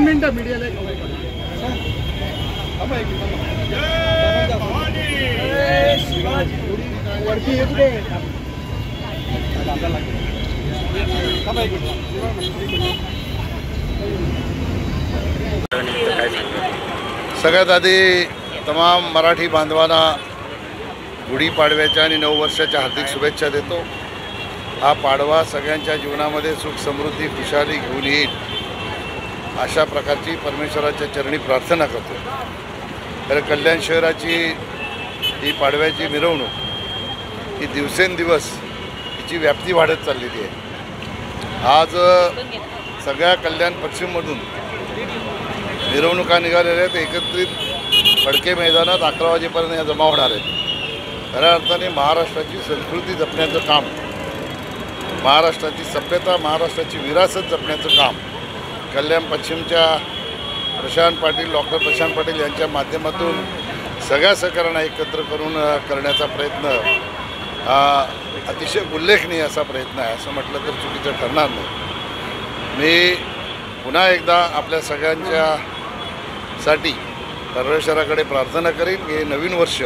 मिनटं मीडियाला सगळ्यात आधी तमाम मराठी बांधवांना गुढीपाडव्याच्या आणि नववर्षाच्या हार्दिक शुभेच्छा देतो। हा पाडवा सगळ्यांच्या जीवनामध्ये सुख समृद्धी खुशाली घेऊन येईल अशा प्रकारची परमेश्वराच्या चरणी प्रार्थना करतो। तर कल्याण शहराची ही पाडव्याची मिरवणूक ही दिवसेंदिवस हिची व्याप्ती वाढत चाललेली आहे। आज सगळ्या कल्याण पश्चिममधून मिरवणुका निघालेल्या आहेत। एकत्रित फडके मैदानात 11 वाजेपर्यंत या जमा होणार आहेत। खऱ्या अर्थाने महाराष्ट्राची संस्कृती जपण्याचं काम, महाराष्ट्राची सभ्यता, महाराष्ट्राची विरासत जपण्याचं काम कल्याण पश्चिमच्या प्रशांत पाटील, डॉक्टर प्रशांत पाटील यांच्या माध्यमातून सगळ्या सहकाऱ्यांना एकत्र करून करण्याचा प्रयत्न हा अतिशय उल्लेखनीय असा प्रयत्न आहे, असं म्हटलं तर चुकीचं ठरणार नाही। मी पुन्हा एकदा आपल्या सगळ्यांच्यासाठी परमेश्वराकडे प्रार्थना करीन की हे नवीन वर्ष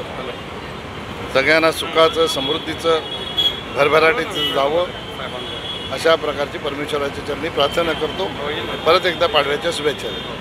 सगळ्यांना सुखाचं, समृद्धीचं, भरभराटीचं जावं अशा प्रकारची परमेश्वराच्या चरणी प्रार्थना करतो। परत एकदा पाडव्याच्या शुभेच्छा देतो।